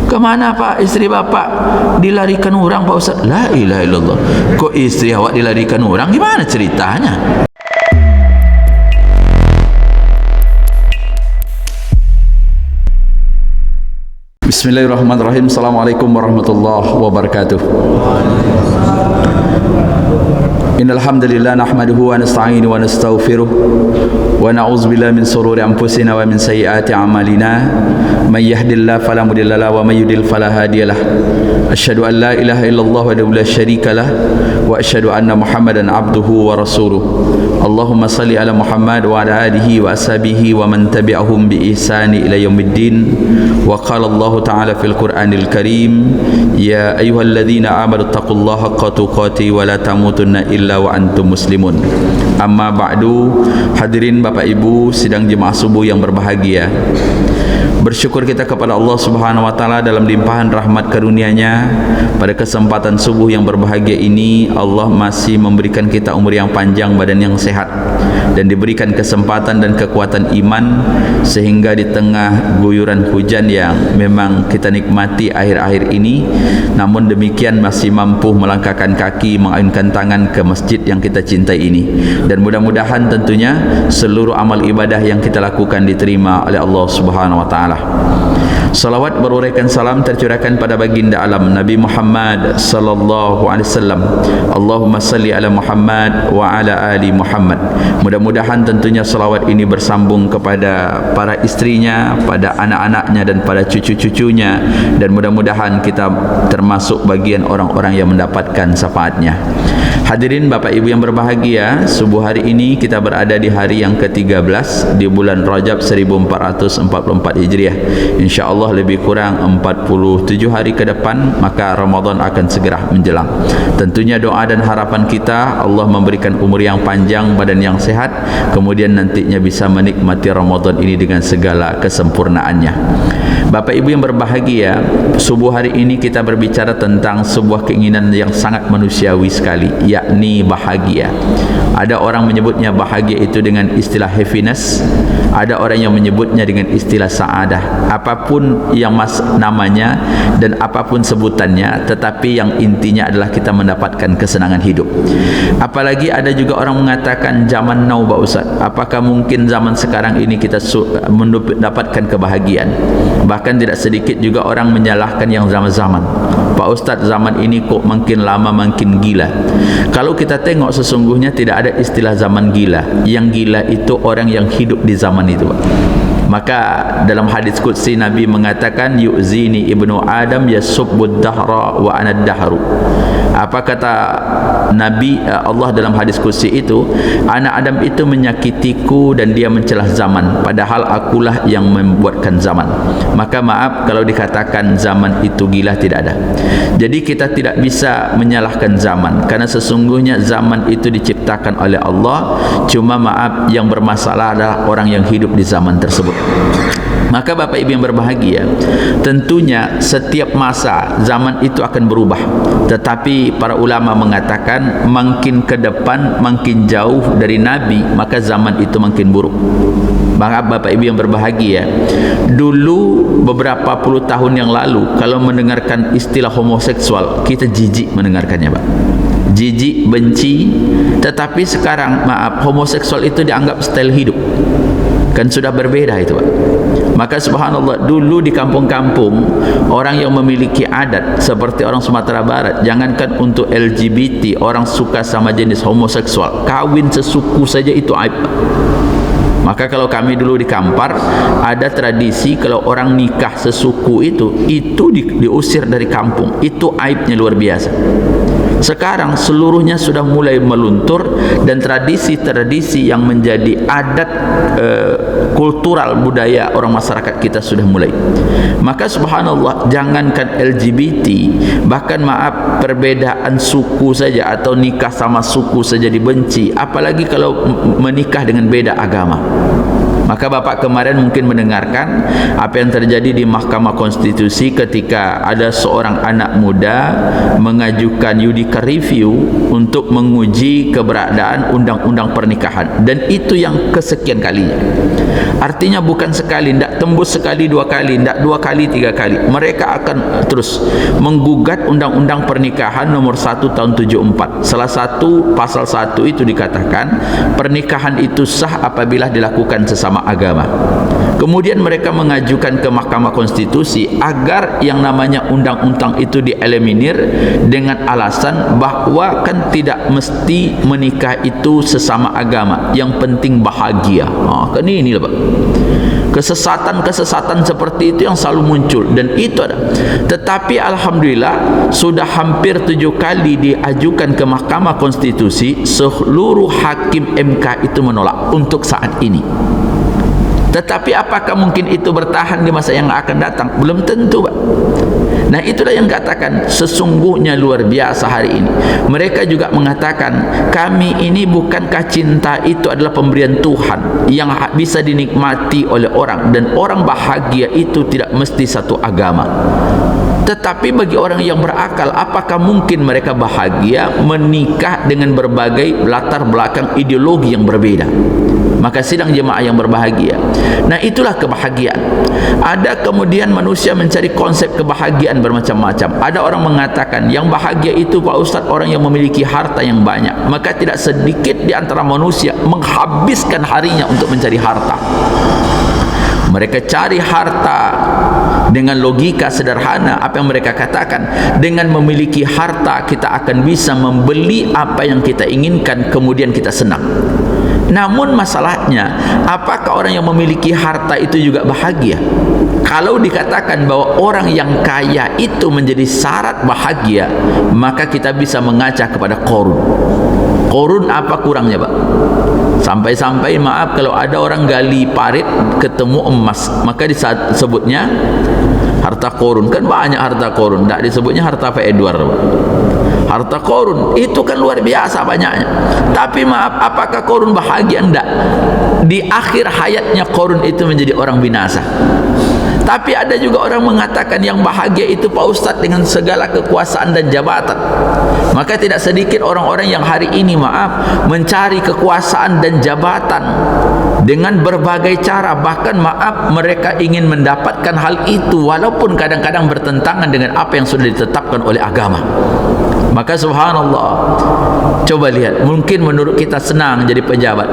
Kemana Pak? Istri Bapak dilarikan orang Pak Ustaz. La ilaha illallah. Kok istri awak dilarikan orang? Gimana ceritanya? Bismillahirrahmanirrahim. Assalamualaikum warahmatullahi wabarakatuh. Innal hamdalillah nahmaduhu wa nasta'inuhu wa nastaghfiruh wa na'udzu billahi min shururi anfusina wa min sayyiati a'malina may yahdihillahu fala mudilla lahu wa may yudlil fala hadiyalah. Asyhadu an la ilaha illallah wa la syarika lah wa asyhadu anna Muhammadan abduhu wa rasuluh. Allahumma salli ala Muhammad wa ala alihi wa ashabihi wa man tabi'ahum bi ihsani ila yaumiddin. Wa qala Allah ta'ala fil Qur'anil Karim, ya ayyuhalladzina amanu taqullaha haqqa tuqatih wa la tamutunna illa wa antum muslimun. Amma ba'du. Hadirin Bapak Ibu sidang jemaah subuh yang berbahagia, bersyukur kita kepada Allah Subhanahu wa taala dalam limpahan rahmat karunia-Nya. Pada kesempatan subuh yang berbahagia ini, Allah masih memberikan kita umur yang panjang, badan yang sehat, dan diberikan kesempatan dan kekuatan iman, sehingga di tengah guyuran hujan yang memang kita nikmati akhir-akhir ini, namun demikian masih mampu melangkahkan kaki, mengayunkan tangan ke masjid yang kita cintai ini. Dan mudah-mudahan tentunya seluruh amal ibadah yang kita lakukan diterima oleh Allah Subhanahu wa taala. Salawat beruraikan salam tercurahkan pada baginda alam Nabi Muhammad sallallahu alaihi wasallam. Allahumma salli ala Muhammad wa ala ali Muhammad. Mudah-mudahan tentunya salawat ini bersambung kepada para istrinya, pada anak-anaknya dan pada cucu-cucunya, dan mudah-mudahan kita termasuk bagian orang-orang yang mendapatkan syafaatnya. Hadirin Bapak Ibu yang berbahagia, subuh hari ini kita berada di hari yang ke-13 di bulan Rajab 1444 Hijriah. InsyaAllah lebih kurang 47 hari ke depan maka Ramadan akan segera menjelang. Tentunya doa dan harapan kita Allah memberikan umur yang panjang, badan yang sehat, kemudian nantinya bisa menikmati Ramadan ini dengan segala kesempurnaannya. Bapak Ibu yang berbahagia, subuh hari ini kita berbicara tentang sebuah keinginan yang sangat manusiawi sekali, yakni bahagia. Ada orang menyebutnya bahagia itu dengan istilah happiness, ada orang yang menyebutnya dengan istilah saadah. Apapun yang namanya dan apapun sebutannya, tetapi yang intinya adalah kita mendapatkan kesenangan hidup. Apalagi ada juga orang mengatakan zaman now Pak Ustaz, apakah mungkin zaman sekarang ini kita mendapatkan kebahagiaan? Bahkan tidak sedikit juga orang menyalahkan yang zaman-zaman. Pak Ustaz, zaman ini kok makin lama makin gila. Kalau kita tengok sesungguhnya tidak ada istilah zaman gila. Yang gila itu orang yang hidup di zaman itu, Pak. Maka dalam hadis qudsi Nabi mengatakan, yu'zini ibnu Adam yasubbud dahra wa ana dahru. Apa kata Nabi Allah dalam hadis qudsi itu? Anak Adam itu menyakitiku dan dia mencelah zaman, padahal akulah yang membuatkan zaman. Maka maaf kalau dikatakan zaman itu gila, tidak ada. Jadi kita tidak bisa menyalahkan zaman, karena sesungguhnya zaman itu diciptakan oleh Allah. Cuma maaf, yang bermasalah adalah orang yang hidup di zaman tersebut. Maka Bapak Ibu yang berbahagia, tentunya setiap masa zaman itu akan berubah, tetapi para ulama mengatakan makin ke depan, makin jauh dari Nabi, maka zaman itu makin buruk. Maka Bapak Ibu yang berbahagia, dulu beberapa puluh tahun yang lalu kalau mendengarkan istilah homoseksual, kita jijik mendengarkannya, Pak. Jijik, benci. Tetapi sekarang maaf, homoseksual itu dianggap style hidup. Kan sudah berbeda itu, Pak. Maka subhanallah, dulu di kampung-kampung orang yang memiliki adat seperti orang Sumatera Barat, jangankan untuk LGBT, orang suka sama jenis homoseksual, kawin sesuku saja itu aib. Maka kalau kami dulu di Kampar ada tradisi kalau orang nikah sesuku itu diusir dari kampung. Itu aibnya luar biasa. Sekarang seluruhnya sudah mulai meluntur, dan tradisi-tradisi yang menjadi adat kultural budaya orang masyarakat kita sudah mulai. Maka subhanallah, jangankan LGBT, bahkan maaf perbedaan suku saja atau nikah sama suku saja dibenci, apalagi kalau menikah dengan beda agama. Maka Bapak kemarin mungkin mendengarkan apa yang terjadi di Mahkamah Konstitusi ketika ada seorang anak muda mengajukan judicial review untuk menguji keberadaan undang-undang pernikahan, dan itu yang kesekian kalinya. Artinya bukan sekali, tidak tembus sekali, dua kali, tidak dua kali, tiga kali. Mereka akan terus menggugat undang-undang pernikahan nomor 1 tahun 74. Salah satu pasal 1 itu dikatakan pernikahan itu sah apabila dilakukan sesama agama. Kemudian mereka mengajukan ke Mahkamah Konstitusi agar yang namanya undang-undang itu dieliminir dengan alasan bahwa kan tidak mesti menikah itu sesama agama, yang penting bahagia. Kan ini lah Pak. Kesesatan-kesesatan seperti itu yang selalu muncul, dan itu ada. Tetapi alhamdulillah sudah hampir 7 kali diajukan ke Mahkamah Konstitusi, seluruh hakim MK itu menolak untuk saat ini. Tetapi apakah mungkin itu bertahan di masa yang akan datang? Belum tentu Pak. Nah itulah yang katakan sesungguhnya luar biasa hari ini. Mereka juga mengatakan kami ini bukankah cinta itu adalah pemberian Tuhan yang bisa dinikmati oleh orang, dan orang bahagia itu tidak mesti satu agama. Tetapi bagi orang yang berakal, apakah mungkin mereka bahagia menikah dengan berbagai latar belakang ideologi yang berbeda? Maka sidang jemaah yang berbahagia, nah itulah kebahagiaan. Ada kemudian manusia mencari konsep kebahagiaan bermacam-macam. Ada orang mengatakan yang bahagia itu Pak Ustaz orang yang memiliki harta yang banyak. Maka tidak sedikit di antara manusia menghabiskan harinya untuk mencari harta. Mereka cari harta dengan logika sederhana. Apa yang mereka katakan, dengan memiliki harta kita akan bisa membeli apa yang kita inginkan, kemudian kita senang. Namun masalahnya, apakah orang yang memiliki harta itu juga bahagia? Kalau dikatakan bahwa orang yang kaya itu menjadi syarat bahagia, maka kita bisa mengaca kepada Qarun. Qarun apa kurangnya Pak? Sampai-sampai maaf kalau ada orang gali parit ketemu emas, maka disebutnya harta Qarun. Kan banyak harta Qarun, tidak disebutnya harta Pak Edward Pak. Harta Qarun itu kan luar biasa banyaknya. Tapi maaf, apakah Qarun bahagia? Enggak. Di akhir hayatnya Qarun itu menjadi orang binasa. Tapi ada juga orang mengatakan yang bahagia itu Pak Ustadz dengan segala kekuasaan dan jabatan. Maka tidak sedikit orang-orang yang hari ini maaf mencari kekuasaan dan jabatan dengan berbagai cara. Bahkan maaf mereka ingin mendapatkan hal itu walaupun kadang-kadang bertentangan dengan apa yang sudah ditetapkan oleh agama. Maka subhanallah, coba lihat, mungkin menurut kita senang jadi pejabat,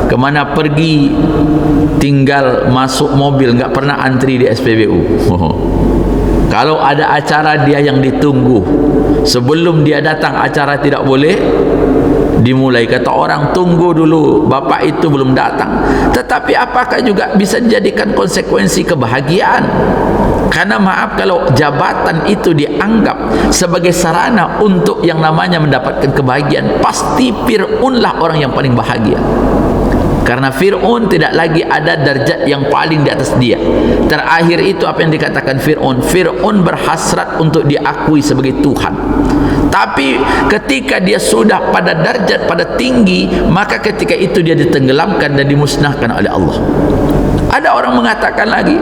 kemana pergi tinggal masuk mobil, nggak pernah antri di SPBU. Kalau ada acara dia yang ditunggu, sebelum dia datang acara tidak boleh dimulai. Kata orang, tunggu dulu, bapak itu belum datang. Tetapi apakah juga bisa dijadikan konsekuensi kebahagiaan? Karena maaf, kalau jabatan itu dianggap sebagai sarana untuk yang namanya mendapatkan kebahagiaan, pasti Fir'aunlah orang yang paling bahagia. Karena Fir'aun tidak lagi ada derajat yang paling di atas dia. Terakhir itu apa yang dikatakan Fir'aun? Fir'aun berhasrat untuk diakui sebagai Tuhan. Tapi ketika dia sudah pada derajat, pada tinggi, maka ketika itu dia ditenggelamkan dan dimusnahkan oleh Allah. Ada orang mengatakan lagi,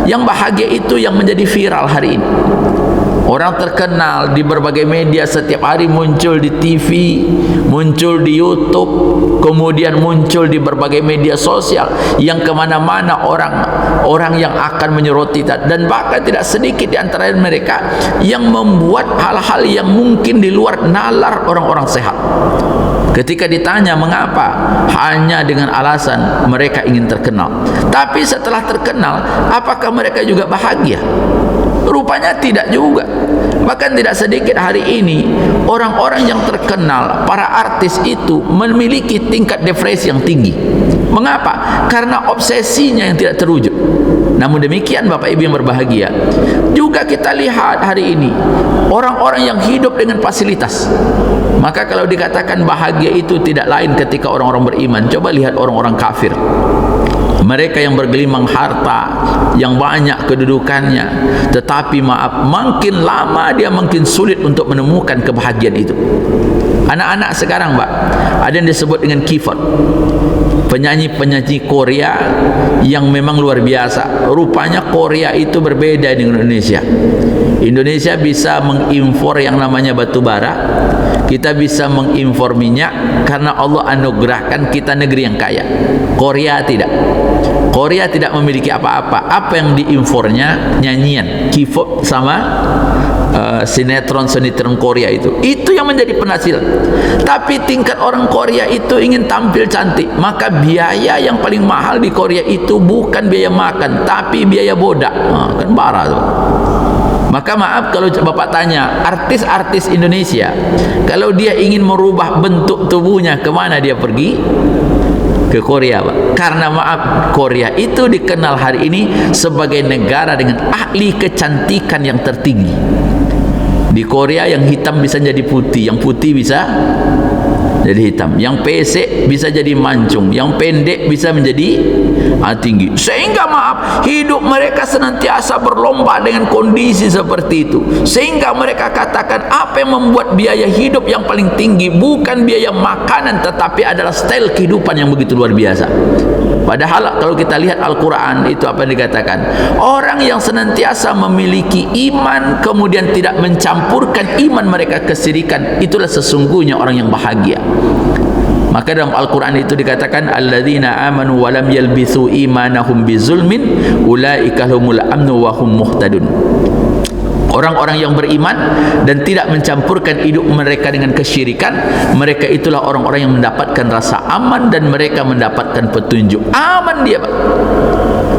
yang bahagia itu yang menjadi viral hari ini. Orang terkenal di berbagai media, setiap hari muncul di TV, muncul di YouTube, kemudian muncul di berbagai media sosial, yang kemana-mana orang yang akan menyoroti. Dan bahkan tidak sedikit di antara mereka yang membuat hal-hal yang mungkin di luar nalar orang-orang sehat. Ketika ditanya mengapa, hanya dengan alasan mereka ingin terkenal. Tapi setelah terkenal, apakah mereka juga bahagia? Rupanya tidak juga. Bahkan tidak sedikit hari ini orang-orang yang terkenal, para artis itu memiliki tingkat depresi yang tinggi. Mengapa? Karena obsesinya yang tidak terwujud. Namun demikian Bapak Ibu yang berbahagia, juga kita lihat hari ini orang-orang yang hidup dengan fasilitas. Maka kalau dikatakan bahagia itu tidak lain ketika orang-orang beriman, coba lihat orang-orang kafir. Mereka yang bergelimang harta, yang banyak kedudukannya, tetapi maaf, makin lama dia makin sulit untuk menemukan kebahagiaan itu. Anak-anak sekarang Pak, ada yang disebut dengan K-pop, penyanyi-penyanyi Korea yang memang luar biasa. Rupanya Korea itu berbeda dengan Indonesia. Indonesia bisa mengimpor yang namanya batu bara, kita bisa mengimpor minyak karena Allah anugerahkan kita negeri yang kaya. Korea tidak. Korea tidak memiliki apa-apa. Apa yang diimpornya nyanyian, K-pop sama sinetron Korea itu yang menjadi penghasilan. Tapi tingkat orang Korea itu ingin tampil cantik, maka biaya yang paling mahal di Korea itu bukan biaya makan, tapi biaya bodak. Kan parah tuh. Maka maaf kalau Bapak tanya artis-artis Indonesia, kalau dia ingin merubah bentuk tubuhnya, kemana dia pergi? Ke Korea, Pak. Karena maaf, Korea itu dikenal hari ini sebagai negara dengan ahli kecantikan yang tertinggi. Di Korea yang hitam bisa jadi putih, yang putih bisa jadi hitam, yang pesek bisa jadi mancung, yang pendek bisa menjadi tinggi. Sehingga maaf, hidup mereka senantiasa berlomba dengan kondisi seperti itu. Sehingga mereka katakan apa yang membuat biaya hidup yang paling tinggi bukan biaya makanan, tetapi adalah style kehidupan yang begitu luar biasa. Padahal kalau kita lihat Al-Quran itu apa yang dikatakan, orang yang senantiasa memiliki iman kemudian tidak mencampurkan iman mereka kesyirikan, itulah sesungguhnya orang yang bahagia. Maka dalam Al-Quran itu dikatakan, alladzina amanu wa lam yalbisu imanahum bizulmin ulaika humul amnu wa hum muhtadun. Orang-orang yang beriman dan tidak mencampurkan hidup mereka dengan kesyirikan, mereka itulah orang-orang yang mendapatkan rasa aman dan mereka mendapatkan petunjuk. Aman dia, Pak.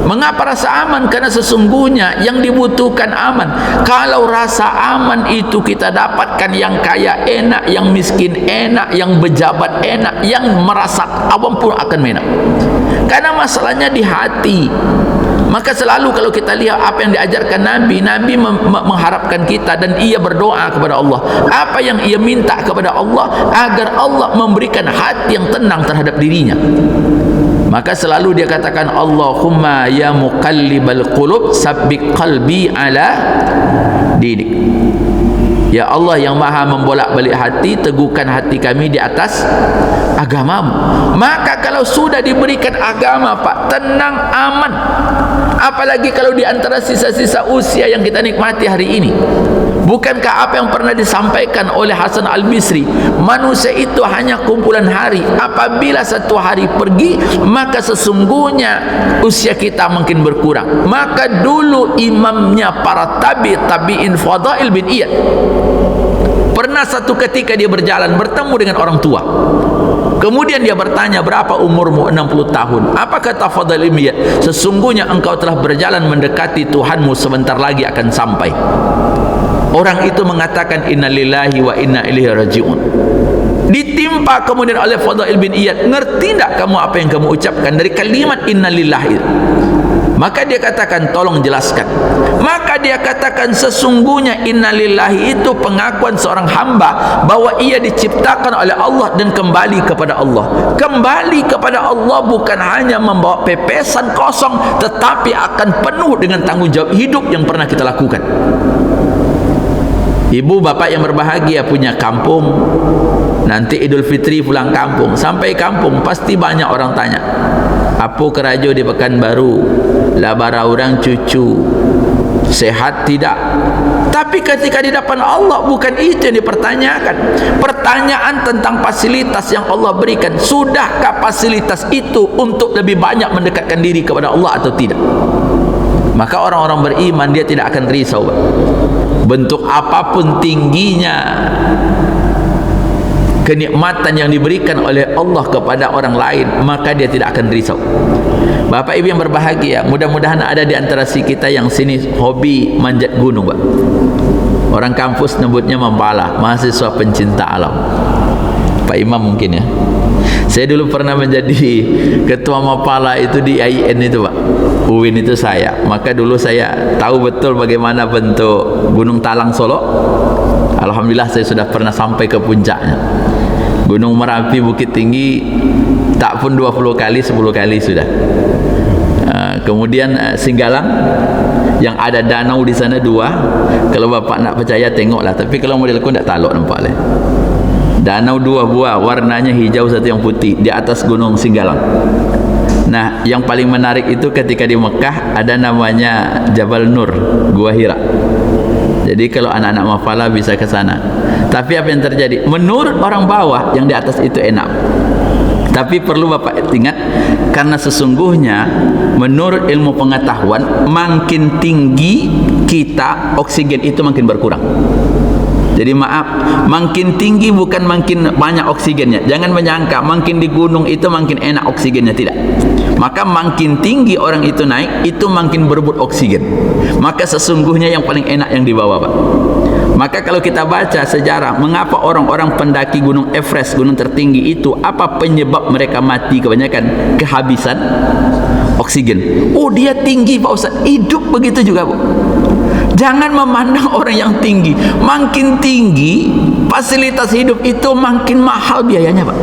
Mengapa rasa aman? Karena sesungguhnya yang dibutuhkan aman. Kalau rasa aman itu kita dapatkan, yang kaya enak, yang miskin enak, yang pejabat enak, yang merasa awam pun akan enak. Karena masalahnya di hati. Maka selalu kalau kita lihat apa yang diajarkan Nabi mengharapkan kita dan ia berdoa kepada Allah. Apa yang ia minta kepada Allah agar Allah memberikan hati yang tenang terhadap dirinya. Maka selalu dia katakan, Allahumma ya muqallibal qulub sabbit qalbi ala dinik. Ya Allah yang maha membolak-balik hati, teguhkan hati kami di atas agamamu. Maka kalau sudah diberikan agama, Pak, tenang, aman. Apalagi kalau di antara sisa-sisa usia yang kita nikmati hari ini. Bukankah apa yang pernah disampaikan oleh Hasan Al-Bisri, manusia itu hanya kumpulan hari. Apabila satu hari pergi, maka sesungguhnya usia kita makin berkurang. Maka dulu imamnya para tabi'in Fadail bin Iyad, pernah satu ketika dia berjalan bertemu dengan orang tua. Kemudian dia bertanya, berapa umurmu? 60 tahun. Apa kata Fadail bin Iyad? Sesungguhnya engkau telah berjalan mendekati Tuhanmu, sebentar lagi akan sampai. Orang itu mengatakan, innalillahi wa inna ilaihi raji'un. Ditimpa kemudian oleh Fadail bin Iyad, ngerti tak kamu apa yang kamu ucapkan dari kalimat innalillahi? Maka dia katakan, tolong jelaskan. Maka dia katakan, sesungguhnya innalillahi itu pengakuan seorang hamba bahwa ia diciptakan oleh Allah dan kembali kepada Allah. Kembali kepada Allah bukan hanya membawa pepesan kosong, tetapi akan penuh dengan tanggung jawab hidup yang pernah kita lakukan. Ibu bapak yang berbahagia punya kampung, nanti Idul Fitri pulang kampung, sampai kampung pasti banyak orang tanya, apa kerajo di Pekanbaru, labara orang cucu sehat tidak? Tapi ketika di depan Allah bukan itu yang dipertanyakan. Pertanyaan tentang fasilitas yang Allah berikan, sudahkah fasilitas itu untuk lebih banyak mendekatkan diri kepada Allah atau tidak? Maka orang-orang beriman dia tidak akan risau, bentuk apapun tingginya kenikmatan yang diberikan oleh Allah kepada orang lain, maka dia tidak akan risau. Bapak Ibu yang berbahagia, mudah-mudahan ada di antara kita yang sini hobi manjat gunung, Pak. Orang kampus nyebutnya mempala, mahasiswa pencinta alam. Pak Imam mungkin ya. Saya dulu pernah menjadi ketua mapala itu di IAIN itu, Pak. UIN itu saya. Maka dulu saya tahu betul bagaimana bentuk Gunung Talang Solo. Alhamdulillah saya sudah pernah sampai ke puncaknya. Gunung Merapi Bukit Tinggi tak pun 20 kali, 10 kali sudah. Kemudian Singgalang yang ada danau di sana 2. Kalau Bapak nak percaya tengoklah, tapi kalau modelku tak talok nampak lah. Danau 2 buah, warnanya hijau, satu yang putih, di atas Gunung Singgalang. Nah, yang paling menarik itu ketika di Mekah ada namanya Jabal Nur, Gua Hira. Jadi kalau anak-anak mafala bisa ke sana. Tapi apa yang terjadi? Menurut orang bawah, yang di atas itu enak. Tapi perlu Bapak ingat, karena sesungguhnya menurut ilmu pengetahuan, makin tinggi kita, oksigen itu makin berkurang. Jadi maaf, makin tinggi bukan makin banyak oksigennya. Jangan menyangka makin di gunung itu makin enak oksigennya, tidak. Maka makin tinggi orang itu naik, itu makin berebut oksigen. Maka sesungguhnya yang paling enak yang di bawah, Pak. Maka kalau kita baca sejarah, mengapa orang-orang pendaki gunung Everest, gunung tertinggi itu, apa penyebab mereka mati kebanyakan? Kehabisan oksigen. Oh, dia tinggi Pak Ustaz, hidup begitu juga, Bu. Jangan memandang orang yang tinggi. Makin tinggi fasilitas hidup itu makin mahal biayanya, Pak.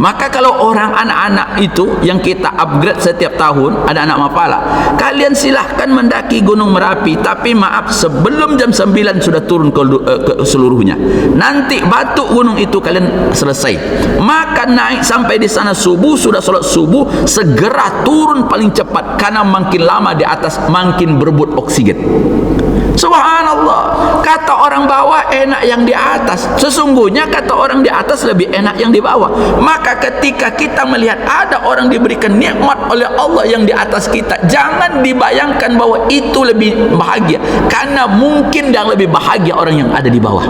Maka kalau orang anak-anak itu yang kita upgrade setiap tahun, ada anak mapala, kalian silahkan mendaki Gunung Merapi, tapi maaf, sebelum jam 9 sudah turun ke seluruhnya. Nanti batu gunung itu kalian selesai, maka naik sampai di sana subuh, sudah sholat subuh, segera turun paling cepat, karena makin lama di atas makin berebut oksigen. Subhanallah, kata orang bawah enak yang di atas, sesungguhnya kata orang di atas lebih enak yang di bawah. Maka ketika kita melihat ada orang diberikan nikmat oleh Allah yang di atas kita, jangan dibayangkan bahwa itu lebih bahagia, karena mungkin yang lebih bahagia orang yang ada di bawah.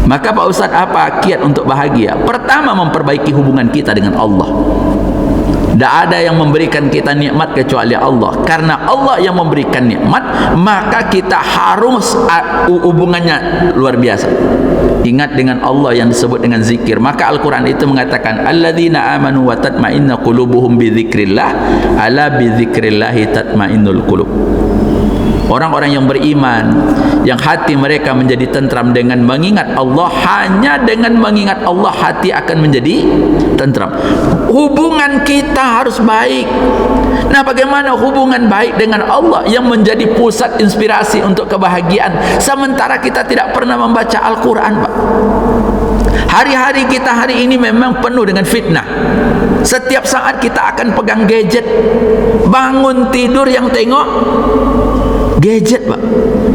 Maka Pak Ustaz, apa kiat untuk bahagia? Pertama, memperbaiki hubungan kita dengan Allah. Tidak ada yang memberikan kita nikmat kecuali Allah. Karena Allah yang memberikan nikmat, maka kita harus hubungannya luar biasa. Ingat dengan Allah yang disebut dengan zikir. Maka Al-Quran itu mengatakan, alladzina amanu wa tatma'inna qulubuhum bi dzikrillah, ala bi dzikrillahi tatma'innul qulub. Orang-orang yang beriman, yang hati mereka menjadi tentram dengan mengingat Allah, hanya dengan mengingat Allah hati akan menjadi tentram. Hubungan kita harus baik. Nah, bagaimana hubungan baik dengan Allah yang menjadi pusat inspirasi untuk kebahagiaan, sementara kita tidak pernah membaca Al-Quran, Pak? Hari-hari kita hari ini memang penuh dengan fitnah. Setiap saat kita akan pegang gadget. Bangun tidur yang tengok gadget, Pak.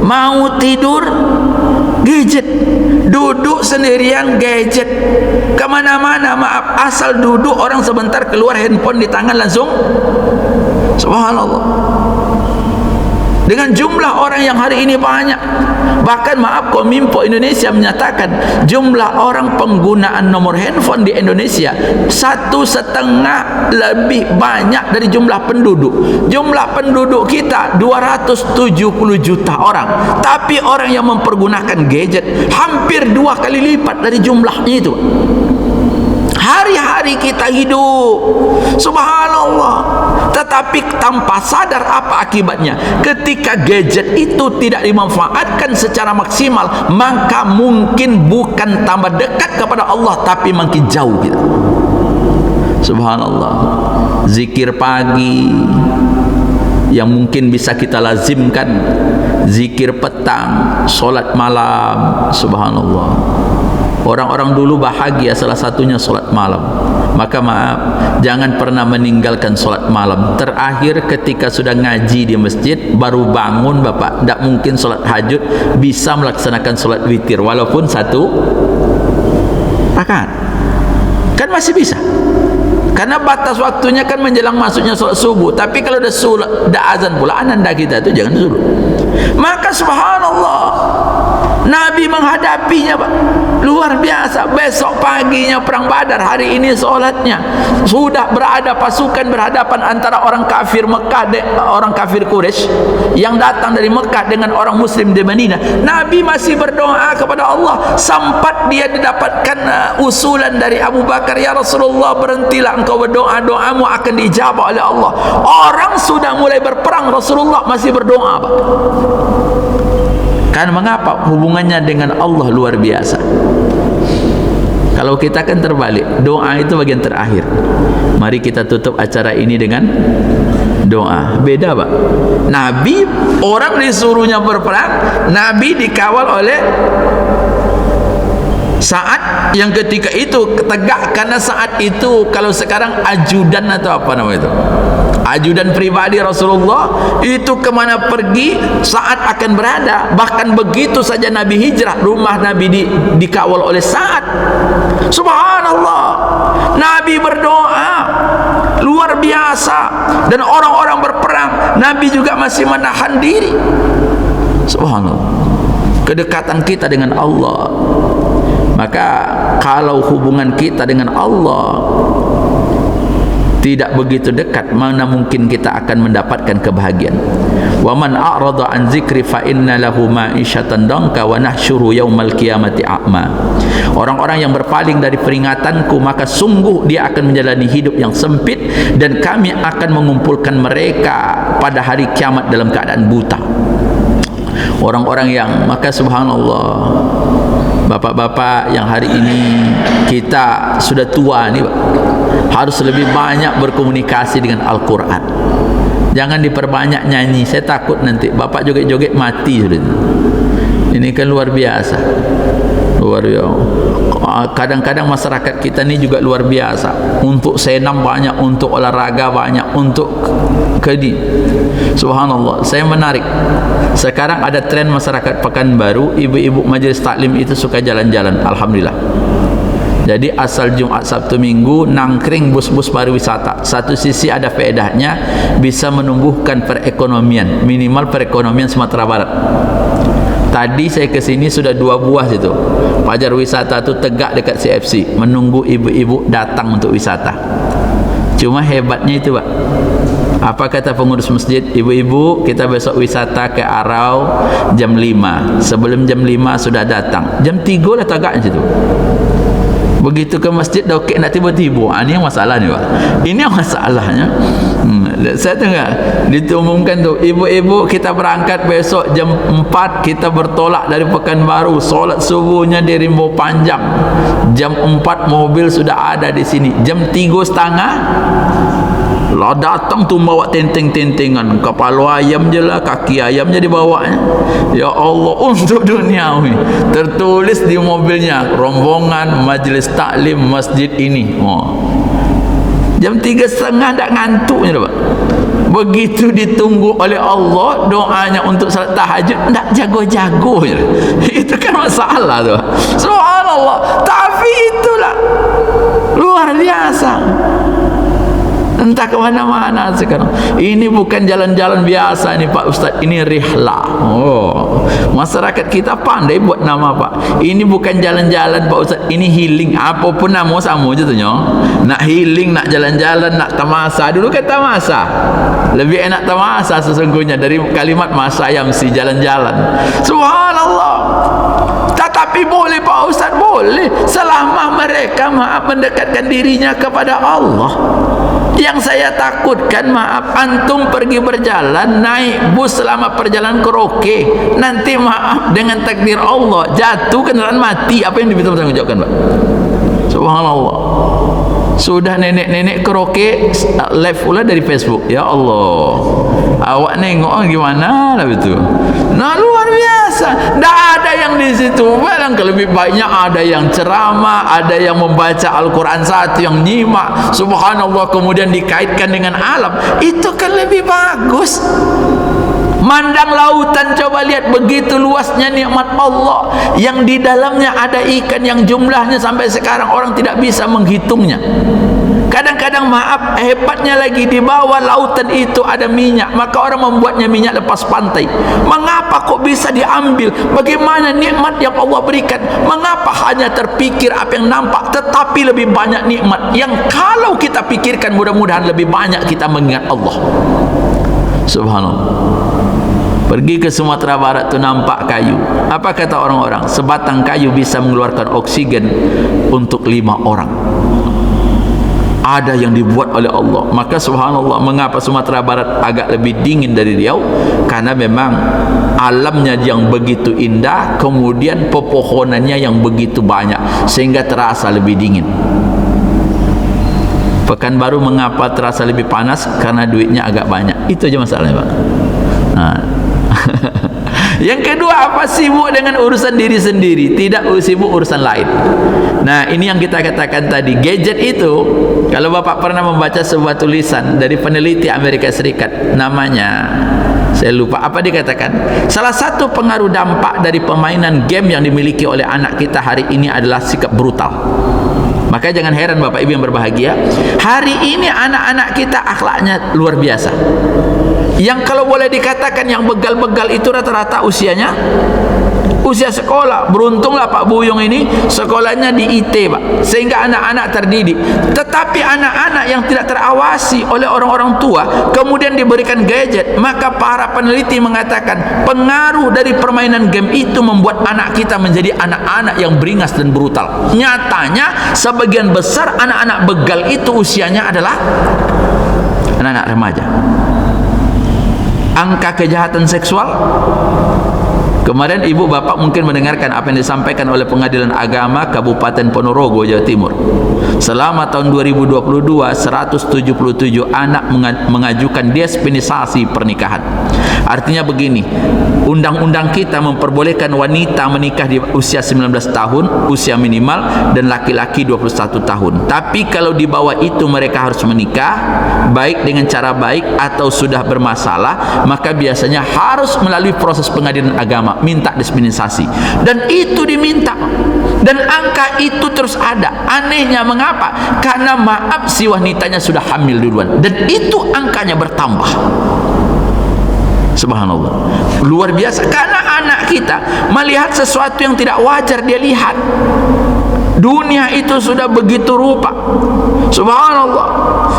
Mau tidur gadget, duduk sendirian gadget, kemana-mana maaf, asal duduk orang sebentar keluar handphone di tangan langsung. Subhanallah. Dengan jumlah orang yang hari ini banyak, bahkan maaf, Kominfo Indonesia menyatakan jumlah orang penggunaan nomor handphone di Indonesia 1,5 lebih banyak dari jumlah penduduk. Jumlah penduduk kita 270 juta orang, tapi orang yang mempergunakan gadget hampir 2 kali lipat dari jumlahnya itu. Hari-hari kita hidup, subhanallah, tetapi tanpa sadar apa akibatnya. Ketika gadget itu tidak dimanfaatkan secara maksimal, maka mungkin bukan tambah dekat kepada Allah, tapi makin jauh kita. Subhanallah. Zikir pagi yang mungkin bisa kita lazimkan, zikir petang, solat malam. Subhanallah. Orang-orang dulu bahagia, salah satunya solat malam. Maka maaf, jangan pernah meninggalkan solat malam. Terakhir ketika sudah ngaji di masjid, baru bangun Bapak, tidak mungkin solat hajud, bisa melaksanakan solat witir walaupun 1 rakaat, kan masih bisa. Karena batas waktunya kan menjelang masuknya solat subuh. Tapi kalau dah azan pula, ananda kita itu jangan dulu. Maka subhanallah, Nabi menghadapinya, Pak, luar biasa. Besok paginya perang Badar, hari ini solatnya. Sudah berada pasukan berhadapan antara orang kafir Mekah, orang kafir Quraisy yang datang dari Mekah dengan orang muslim di Madinah. Nabi masih berdoa kepada Allah. Sempat dia didapatkan usulan dari Abu Bakar, ya Rasulullah, berhentilah engkau berdoa, doamu akan dijawab oleh Allah. Orang sudah mulai berperang, Rasulullah masih berdoa, Pak. Karena mengapa? Hubungannya dengan Allah luar biasa. Kalau kita kan terbalik, doa itu bagian terakhir. Mari kita tutup acara ini dengan doa. Beda, Pak. Nabi, orang disuruhnya berperang, Nabi dikawal oleh Sa'ad yang ketika itu tegak, karena saat itu kalau sekarang ajudan atau apa namanya itu, Ajudan pribadi Rasulullah itu kemana pergi Sa'ad akan berada. Bahkan begitu saja Nabi hijrah, rumah Nabi dikawal oleh Sa'ad. Subhanallah, Nabi berdoa luar biasa, dan orang-orang berperang, Nabi juga masih menahan diri. Subhanallah, kedekatan kita dengan Allah. Maka kalau hubungan kita dengan Allah tidak begitu dekat, mana mungkin kita akan mendapatkan kebahagiaan. Wa man a'rada an zikri fa inna lahu ma'isyatan danka wa nahsyuru yaumal qiyamati a'ma. Orang-orang yang berpaling dari peringatanku, maka sungguh dia akan menjalani hidup yang sempit, dan kami akan mengumpulkan mereka pada hari kiamat dalam keadaan buta. Orang-orang yang, maka subhanallah, bapak-bapak yang hari ini kita sudah tua ni, harus lebih banyak berkomunikasi dengan Al-Quran. Jangan diperbanyak nyanyi, saya takut nanti bapak joget-joget mati sudah. Ini kan luar biasa, luar biasa. Kadang-kadang masyarakat kita ni juga luar biasa. Untuk senam banyak, untuk olahraga banyak, untuk kedi. Subhanallah, saya menarik. Sekarang ada tren masyarakat Pekanbaru, ibu-ibu majelis taklim itu suka jalan-jalan. Alhamdulillah. Jadi asal Jumat, Sabtu, Minggu nangkring bus-bus pariwisata. Satu sisi ada faedahnya, bisa menumbuhkan perekonomian, minimal perekonomian Sumatera Barat. Tadi saya ke sini sudah 2 buah situ. Pajar wisata tu tegak dekat CFC, menunggu ibu-ibu datang untuk wisata. Cuma hebatnya itu, Pak. Apa kata pengurus masjid? Ibu-ibu, kita besok wisata ke Arau jam 5. Sebelum jam 5 sudah datang. Jam 3 dah tegaknya situ. Begitu ke masjid dah okey nak tiba-tiba. Ini yang masalah ni, Pak. Ini yang masalahnya. Saya tengok diumumkan tu, ibu-ibu kita berangkat besok jam 4, kita bertolak dari Pekanbaru, solat subuhnya di Rimbo Panjang. Jam 4 mobil sudah ada di sini. Jam 3:30 lah datang tu bawa tenteng-tentengan, kepala ayam je lah, kaki ayam je dibawanya. Ya Allah, untuk duniawi. Tertulis di mobilnya, rombongan majlis taklim masjid ini. Jam 3:30 tak ngantuknya dah, Pak. Begitu ditunggu oleh Allah doanya untuk salat tahajud, tak jago-jago je. Itu kan masalah tu. Subhanallah. Tapi itulah luar biasa. Entah ke mana-mana sekarang. Ini bukan jalan-jalan biasa ni Pak Ustaz, ini rihlah. Masyarakat kita pandai buat nama, Pak. Ini bukan jalan-jalan Pak Ustaz, ini healing. Apapun nama sama je tu nyo. Nak healing, nak jalan-jalan, nak tamasa. Dulu kan tamasa. Lebih enak tamasa sesungguhnya dari kalimat masa yang si jalan-jalan. Subhanallah. Tetapi boleh Pak Ustaz, boleh selama mereka mendekatkan dirinya kepada Allah. Yang saya takutkan, maaf, antum pergi berjalan naik bus selama perjalanan karaoke, nanti maaf dengan takdir Allah jatuh kendaraan mati, apa yang dibertanggungjawabkan, Pak? Subhanallah. Sudah nenek-nenek karaoke live pula dari Facebook. Ya Allah, awak nengok gimana lah itu. Nah, luar biasa. Tak ada yang di situ. Barangkali lebih banyak ada yang ceramah, ada yang membaca Al-Quran satu, yang nyimak. Subhanallah, kemudian dikaitkan dengan alam. Itu kan lebih bagus. Mandang lautan, coba lihat begitu luasnya nikmat Allah, yang di dalamnya ada ikan yang jumlahnya sampai sekarang orang tidak bisa menghitungnya. Kadang-kadang maaf, hebatnya lagi di bawah lautan itu ada minyak, maka orang membuatnya minyak lepas pantai. Mengapa kok bisa diambil? Bagaimana nikmat yang Allah berikan? Mengapa hanya terpikir apa yang nampak, tetapi lebih banyak nikmat yang kalau kita pikirkan, mudah-mudahan lebih banyak kita mengingat Allah. Subhanallah. Pergi ke Sumatera Barat tu nampak kayu. Apa kata orang-orang? Sebatang kayu bisa mengeluarkan oksigen untuk 5 orang. Ada yang dibuat oleh Allah. Maka subhanallah, mengapa Sumatera Barat agak lebih dingin dari Riau? Karena memang alamnya yang begitu indah, kemudian pepohonannya yang begitu banyak, sehingga terasa lebih dingin. Pekanbaru mengapa terasa lebih panas? Karena duitnya agak banyak. Itu aja masalahnya, Pak. Nah. Yang kedua apa? Sibuk dengan urusan diri sendiri, tidak sibuk urusan lain. Nah, ini yang kita katakan tadi, gadget itu, kalau Bapak pernah membaca sebuah tulisan dari peneliti Amerika Serikat, namanya saya lupa apa dikatakan, salah satu pengaruh dampak dari permainan game yang dimiliki oleh anak kita hari ini adalah sikap brutal. Maka jangan heran Bapak Ibu yang berbahagia, hari ini anak-anak kita akhlaknya luar biasa. Yang kalau boleh dikatakan yang begal-begal itu rata-rata usianya usia sekolah. Beruntunglah Pak Buyung ini sekolahnya di IT, Pak, sehingga anak-anak terdidik. Tetapi anak-anak yang tidak terawasi oleh orang-orang tua kemudian diberikan gadget, maka para peneliti mengatakan pengaruh dari permainan game itu membuat anak kita menjadi anak-anak yang beringas dan brutal. Nyatanya sebagian besar anak-anak begal itu usianya adalah anak-anak remaja. Angka kejahatan seksual, kemarin ibu bapak mungkin mendengarkan apa yang disampaikan oleh Pengadilan Agama Kabupaten Ponorogo, Jawa Timur. Selama tahun 2022, 177 anak mengajukan dispensasi pernikahan. Artinya begini, undang-undang kita memperbolehkan wanita menikah di usia 19 tahun, usia minimal, dan laki-laki 21 tahun. Tapi kalau di bawah itu mereka harus menikah, baik dengan cara baik atau sudah bermasalah, maka biasanya harus melalui proses pengadilan agama, minta dispensasi. Dan itu diminta. Dan angka itu terus ada. Anehnya mengapa? Karena maaf si wanitanya sudah hamil duluan. Dan itu angkanya bertambah. Subhanallah, luar biasa. Karena anak kita melihat sesuatu yang tidak wajar dia lihat. Dunia itu sudah begitu rupa. Subhanallah.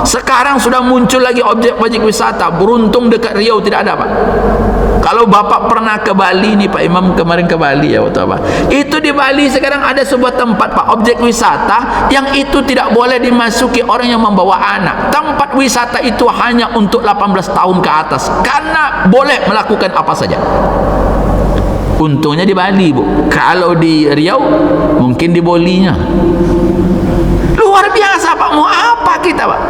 Sekarang sudah muncul lagi objek-objek wisata. Beruntung dekat Riau tidak ada, Pak. Kalau Bapak pernah ke Bali nih, Pak Imam kemarin ke Bali ya, waktu apa? Itu di Bali sekarang ada sebuah tempat, Pak, objek wisata yang itu tidak boleh dimasuki orang yang membawa anak. Tempat wisata itu hanya untuk 18 tahun ke atas, karena boleh melakukan apa saja. Untungnya di Bali, Bu. Kalau di Riau mungkin di Bolinya. Luar biasa, Pak. Mau apa kita, Pak?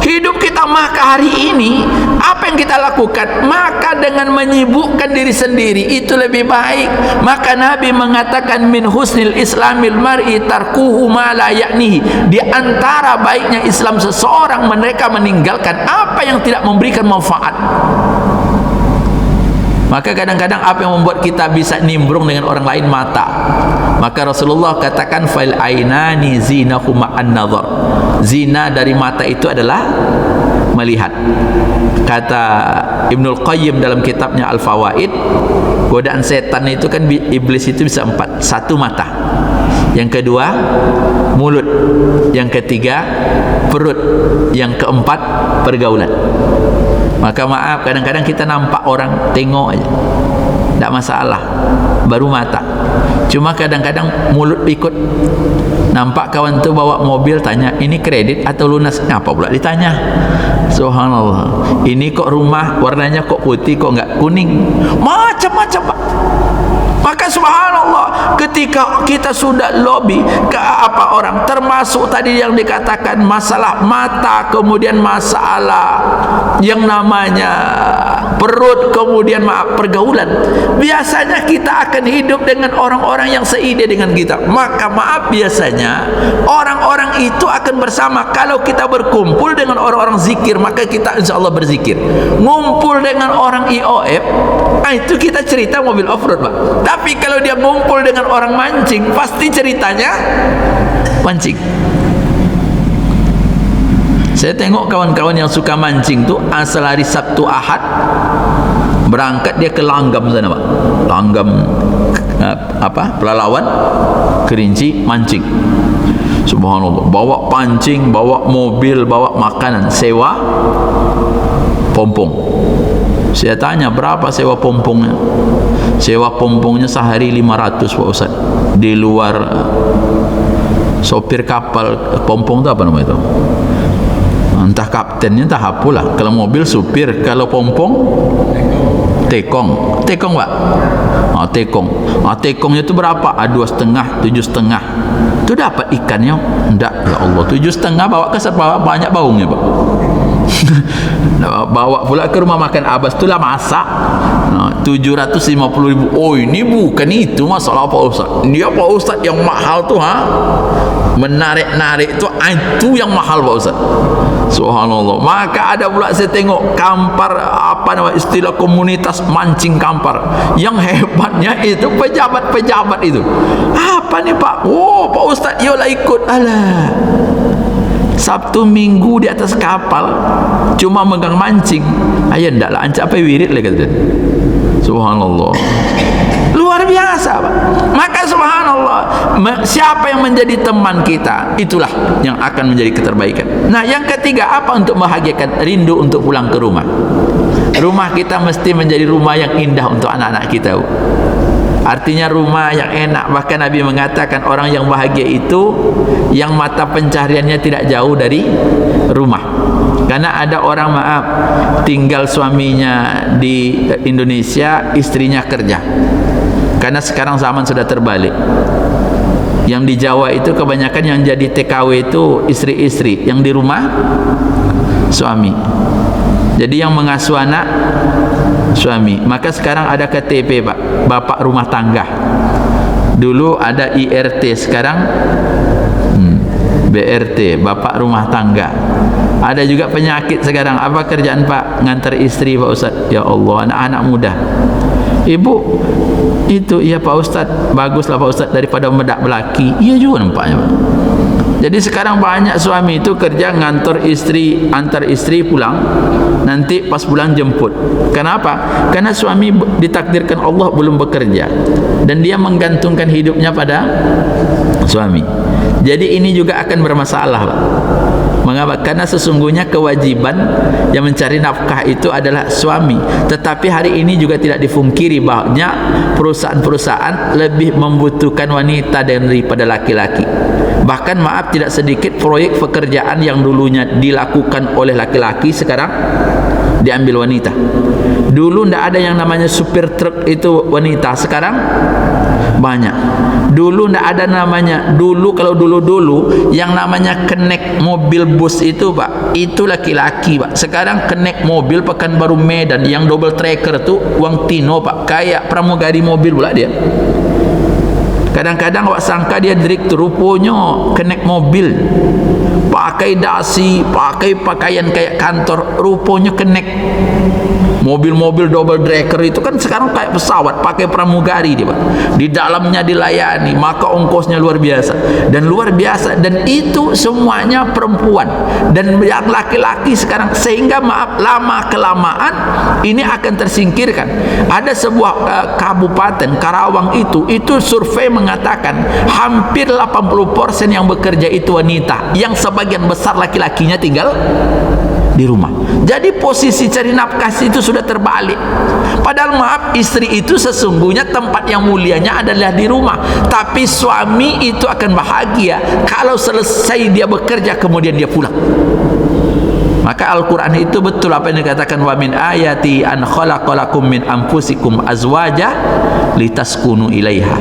Hidup kita maka hari ini apa yang kita lakukan? Maka dengan menyibukkan diri sendiri itu lebih baik. Maka Nabi mengatakan min husnil islamil mar'i tarkuhu ma la ya'nihi. Di antara baiknya Islam seseorang mereka meninggalkan apa yang tidak memberikan manfaat. Maka kadang-kadang apa yang membuat kita bisa nimbrung dengan orang lain? Mata. Maka Rasulullah katakan fal ainani zinahuma an-nazar. Zina dari mata itu adalah melihat. Kata Ibnul Qayyim dalam kitabnya Al-Fawaid, godaan setan itu kan, iblis itu bisa 4. 1 mata, yang kedua mulut, yang ketiga perut, yang keempat pergaulan. Maka maaf, kadang-kadang kita nampak orang, tengok aja, tak masalah, baru mata. Cuma kadang-kadang mulut ikut. Nampak kawan tu bawa mobil, tanya ini kredit atau lunas, apa pula ditanya? Subhanallah, ini kok rumah warnanya kok putih, kok enggak kuning, macam-macam, Pak. Maka subhanallah, ketika kita sudah lobby ke apa orang, termasuk tadi yang dikatakan masalah mata, kemudian masalah yang namanya perut, kemudian pergaulan, biasanya kita akan hidup dengan orang-orang yang seide dengan kita. Maka maaf, biasanya orang-orang itu akan bersama. Kalau kita berkumpul dengan orang-orang zikir, maka kita insya Allah berzikir. Ngumpul dengan orang IOF, itu kita cerita mobil off-road, Pak. Tapi kalau dia ngumpul dengan orang mancing, pasti ceritanya mancing. Saya tengok kawan-kawan yang suka mancing tuh, asal hari Sabtu Ahad berangkat dia ke Langgam sana, Pak. Langgam Pelalawan, Kerinci, mancing. Subhanallah, bawa pancing, bawa mobil, bawa makanan, sewa pompong. Saya tanya berapa sewa pompongnya? Sewa pompongnya sehari 500, Pak Ustaz. Di luar sopir kapal pompong itu apa namanya itu? Entah kaptennya, entah apalah. Kalau mobil supir, kalau pompong tekong. Tekong, Pak. Tekong. Tekongnya itu berapa? 2,5, 7,5. Itu dapat ikannya? Enggak, ya Allah. 7,5 bawa ke banyak baungnya, Pak. Bawa pula ke rumah makan Abbas, itulah masak. 750.000. Oh, ini bukan itu masalah Pak Ustaz. Dia Pak Ustaz yang mahal tuh, menarik-narik itu yang mahal Pak Ustaz. Subhanallah. Maka ada pula saya tengok kampar, apa nama istilah komunitas mancing kampar. Yang hebatnya itu pejabat-pejabat itu. Apa nih Pak? Oh, Pak Ustaz, yolah ikut. Alah, Sabtu Minggu di atas kapal cuma megang mancing. Ayo ndak lah, ancak apa wirid lah kata. Subhanallah. Luar biasa Pak. Maka subhanallah, siapa yang menjadi teman kita, itulah yang akan menjadi keterbaikan. Nah, yang ketiga, apa untuk membahagiakan? Rindu untuk pulang ke rumah. Rumah kita mesti menjadi rumah yang indah untuk anak-anak kita. Artinya rumah yang enak. Bahkan Nabi mengatakan orang yang bahagia itu yang mata pencahariannya tidak jauh dari rumah. Karena ada orang, maaf, tinggal suaminya di Indonesia, istrinya kerja. Karena sekarang zaman sudah terbalik. Yang di Jawa itu kebanyakan yang jadi TKW itu istri-istri, yang di rumah suami. Jadi yang mengasuh anak suami. Maka sekarang ada KTP Pak, bapak rumah tangga. Dulu ada IRT, sekarang BRT, bapak rumah tangga. Ada juga penyakit sekarang. Apa kerjaan Pak? Ngantar istri Pak Ustaz. Ya Allah, anak-anak muda. Ibu, itu iya Pak Ustaz, baguslah Pak Ustaz, daripada medak belaki. Iya juga nampaknya Pak. Jadi sekarang banyak suami itu kerja ngantor istri, antar istri pulang, nanti pas pulang jemput. Kenapa? Karena suami ditakdirkan Allah belum bekerja dan dia menggantungkan hidupnya pada suami. Jadi ini juga akan bermasalah Pak. Mengapa? Karena sesungguhnya kewajiban yang mencari nafkah itu adalah suami. Tetapi hari ini juga tidak dipungkiri banyak perusahaan-perusahaan lebih membutuhkan wanita daripada laki-laki. Bahkan maaf, tidak sedikit proyek pekerjaan yang dulunya dilakukan oleh laki-laki sekarang diambil wanita. Dulu tidak ada yang namanya supir truk itu wanita, sekarang banyak. Dulu tidak ada namanya, kalau dulu yang namanya kenek mobil bus itu Pak, itu laki-laki Pak. Sekarang kenek mobil Pekanbaru Medan yang double tracker tuh uang Tino Pak, kayak pramugari mobil pula dia. Kadang-kadang awak sangka dia direktur, rupanya kenek mobil, pakai dasi, pakai pakaian kayak kantor, rupanya kenek. Mobil-mobil double decker itu kan sekarang kayak pesawat, pakai pramugari dia Pak. Di dalamnya dilayani, maka ongkosnya luar biasa. Dan luar biasa, dan itu semuanya perempuan. Dan yang laki-laki sekarang, sehingga maaf, lama-kelamaan ini akan tersingkirkan. Ada sebuah kabupaten Karawang itu survei mengatakan hampir 80% yang bekerja itu wanita, yang sebagian besar laki-lakinya tinggal di rumah. Jadi posisi cari nafkah itu sudah terbalik. Padahal maaf, istri itu sesungguhnya tempat yang mulianya adalah di rumah. Tapi suami itu akan bahagia kalau selesai dia bekerja kemudian dia pulang. Maka Al-Quran itu betul apa yang dikatakan, wa min ayati an khalaqalakum min anfusikum azwaja litaskunu ilaiha.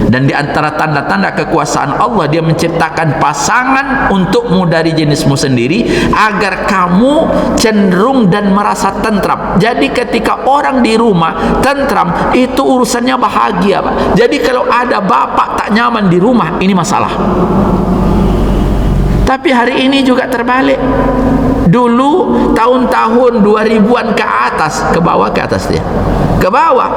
Dan di antara tanda-tanda kekuasaan Allah, dia menciptakan pasangan untukmu dari jenismu sendiri agar kamu cenderung dan merasa tentram. Jadi ketika orang di rumah tentram, itu urusannya bahagia Pak. Jadi kalau ada bapak tak nyaman di rumah, ini masalah. Tapi hari ini juga terbalik. Dulu tahun-tahun 2000-an ke atas, ke bawah, ke atas dia, ke bawah,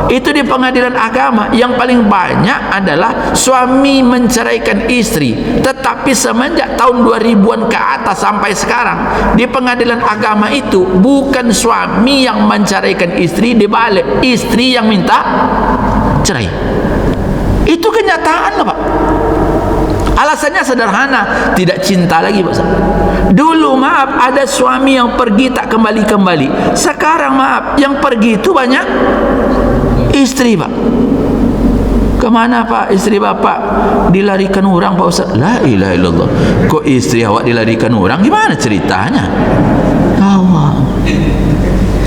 itu di pengadilan agama yang paling banyak adalah suami menceraikan istri. Tetapi semenjak tahun 2000-an ke atas sampai sekarang, di pengadilan agama itu bukan suami yang menceraikan istri, dibalik, istri yang minta cerai. Itu kenyataan loh Pak. Alasannya sederhana, tidak cinta lagi Pak. Dulu maaf, ada suami yang pergi tak kembali-kembali. Sekarang maaf, yang pergi itu banyak istri Pak. Kemana Pak? Istri bapak dilarikan orang Pak Ustaz. La ilaha illallah. Kok istri awak dilarikan orang? Gimana ceritanya? Allah.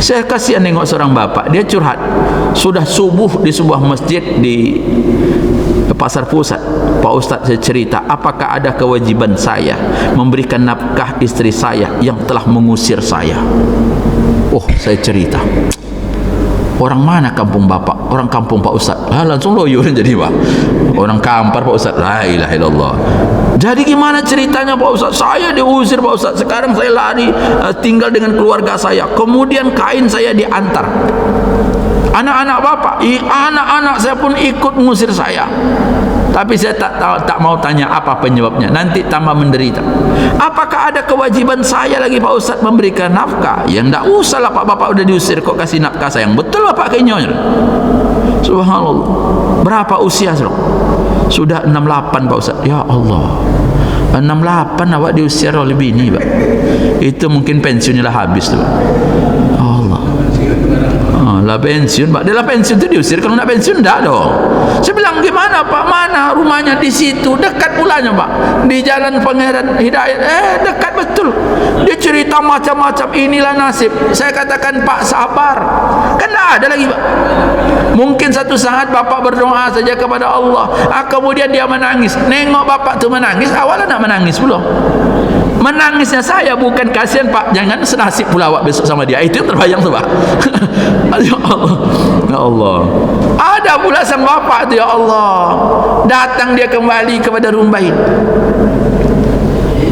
Saya kasihan nengok seorang bapak, dia curhat. Sudah subuh di sebuah masjid di Pasar Pusat, Pak Ustaz, saya cerita, apakah ada kewajiban saya memberikan nafkah istri saya yang telah mengusir saya? Oh, saya cerita, orang mana kampung bapak? Orang kampung Pak Ustaz. Langsung loyo jadi Pak. Orang Kampar Pak Ustaz. La ilaha illallah. Jadi gimana ceritanya Pak Ustaz? Saya diusir Pak Ustaz. Sekarang saya lari tinggal dengan keluarga saya. Kemudian kain saya diantar. Anak-anak bapak, anak-anak saya pun ikut mengusir saya. Tapi saya tak mau tanya apa penyebabnya, nanti tambah menderita. Apakah ada kewajiban saya lagi Pak Ustaz memberikan nafkah? Ya enggak usah lah Pak, bapak udah diusir kok kasih nafkah sayang. Betul bapak kayaknya. Subhanallah. Berapa usia sudah 68 Pak Ustaz. Ya Allah, 68 awak diusir oleh bini Pak. Itu mungkin pensiunnya lah habis tuh Pak. Allah. Lah pensiun Pak, dia lah pensiun tu diusir, kalau nak pensiun enggak dong. Saya bilang gimana Pak, mana rumahnya? Di situ, dekat pulanya Pak, di Jalan Pangeran Hidayat. Dekat betul. Dia cerita macam-macam, inilah nasib. Saya katakan Pak sabar, kan enggak ada lagi Pak. Mungkin satu saat bapak berdoa saja kepada Allah, kemudian dia menangis. Nengok bapak tu menangis, awalnya nak menangis pula. Menangisnya saya bukan kasihan Pak, jangan senasib pula awak besok sama dia. Itu terbayang tu Pak. Ya Allah, ya Allah. Ada pula sang bapak tu, ya Allah, datang dia kembali kepada Rumbain.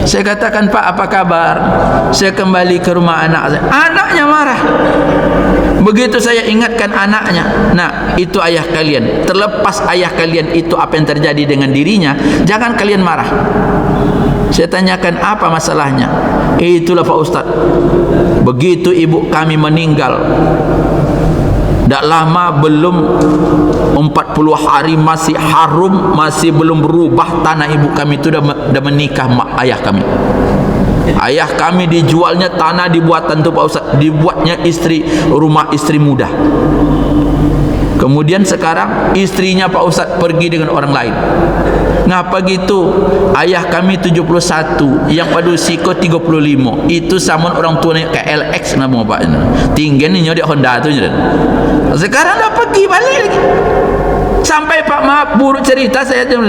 Saya katakan Pak, apa kabar? Saya kembali ke rumah anak saya. Anaknya marah. Begitu saya ingatkan anaknya, nah itu ayah kalian. Terlepas ayah kalian itu apa yang terjadi dengan dirinya, jangan kalian marah. Saya tanyakan apa masalahnya. Itulah Pak Ustaz, begitu ibu kami meninggal, tak lama, belum 40 hari, masih harum, masih belum berubah tanah ibu kami itu dah menikah ayah kami. Ayah kami dijualnya tanah dibuatan tu Pak Ustaz, dibuatnya rumah istri muda. Kemudian sekarang istrinya Pak Ustaz pergi dengan orang lain. Ngapa gitu? Ayah kami 71, yang pada usia 35. Itu sama orang tua naik ke LX nama Pak. Tinggi ni nyodek Honda tu je. Sekarang dah pergi balik lagi. Sampai Pak maaf buruk cerita saya tu.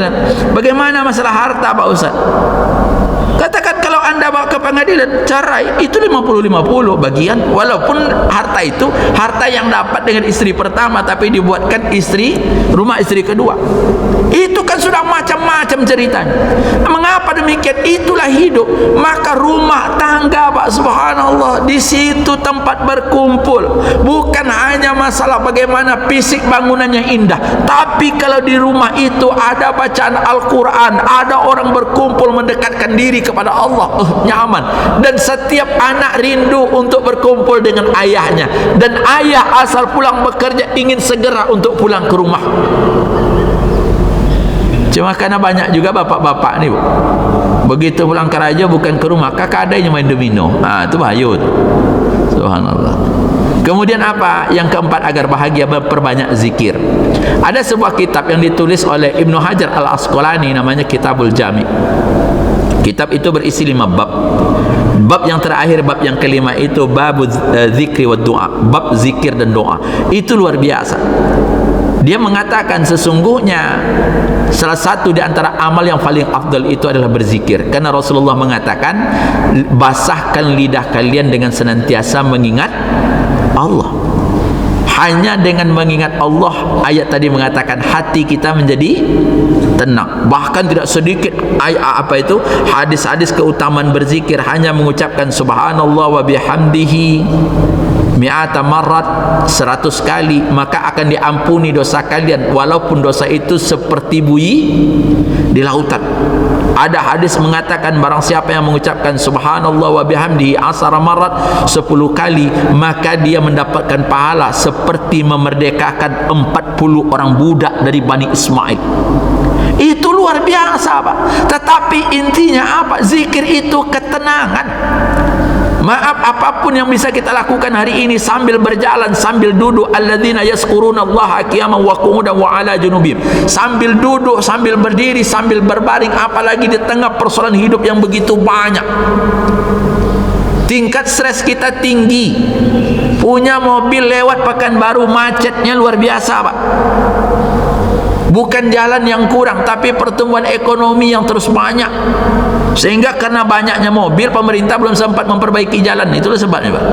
Bagaimana masalah harta Pak Ustaz? Katakan kalau anda bawa ke pengadilan cerai, itu 50-50 bagian. Walaupun harta itu harta yang dapat dengan istri pertama, tapi dibuatkan rumah istri kedua. Itu kan sudah macam-macam ceritanya. Mengapa demikian? Itulah hidup. Maka rumah tangga Pak, subhanallah, di situ tempat berkumpul. Bukan hanya masalah bagaimana fisik bangunannya indah, tapi kalau di rumah itu ada bacaan Al-Quran, ada orang berkumpul mendekatkan diri kepada Allah, nyaman. Dan setiap anak rindu untuk berkumpul dengan ayahnya, dan ayah asal pulang bekerja ingin segera untuk pulang ke rumah. Cuma karena banyak juga bapak-bapak ni, begitu pulang kerja bukan ke rumah, kakak adanya main domino. Itu bahaya. Subhanallah. Kemudian apa? Yang keempat, agar bahagia berperbanyak zikir. Ada sebuah kitab yang ditulis oleh Ibnu Hajar Al-Asqalani, namanya Kitabul Jami'. Kitab itu berisi 5 bab. Bab yang terakhir, bab yang kelima itu bab zikri wa doa, bab zikir dan doa. Itu luar biasa. Dia mengatakan sesungguhnya salah satu di antara amal yang paling afdal itu adalah berzikir. Karena Rasulullah mengatakan, basahkan lidah kalian dengan senantiasa mengingat Allah. Hanya dengan mengingat Allah, ayat tadi mengatakan hati kita menjadi tenang. Bahkan tidak sedikit hadis-hadis keutamaan berzikir. Hanya mengucapkan subhanallah wa bihamdihi mi'ata marrat, 100 kali, maka akan diampuni dosa kalian, walaupun dosa itu seperti buih di lautan. Ada hadis mengatakan barang siapa yang mengucapkan subhanallah wa bihamdihi 10 marrat, 10 kali, maka dia mendapatkan pahala seperti memerdekakan 40 orang budak dari Bani Ismail. Itu luar biasa Pak. Tetapi intinya apa? Zikir itu ketenangan. Maaf, apapun yang bisa kita lakukan hari ini, sambil berjalan, sambil duduk, alladzina yazkurunallaha qiyaman wa qu'udan wa ala junubihim, sambil duduk, sambil berdiri, sambil berbaring, apalagi di tengah persoalan hidup yang begitu banyak. Tingkat stres kita tinggi, punya mobil lewat Pekanbaru, macetnya luar biasa Pak. Bukan jalan yang kurang, tapi pertumbuhan ekonomi yang terus banyak, sehingga karena banyaknya mobil, pemerintah belum sempat memperbaiki jalan. Itulah sebabnya Pak.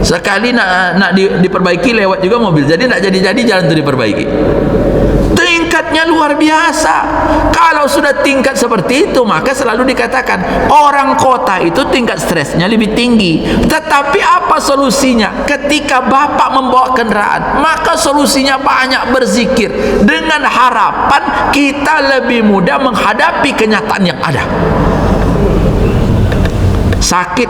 Sekali nak diperbaiki lewat juga mobil, jadi nak jadi jalan itu diperbaiki. Tingkatnya luar biasa. Kalau sudah tingkat seperti itu, maka selalu dikatakan orang kota itu tingkat stresnya lebih tinggi. Tetapi apa solusinya? Ketika Bapak membawa kendaraan, maka solusinya banyak, berzikir, dengan harapan kita lebih mudah menghadapi kenyataan yang ada. Sakit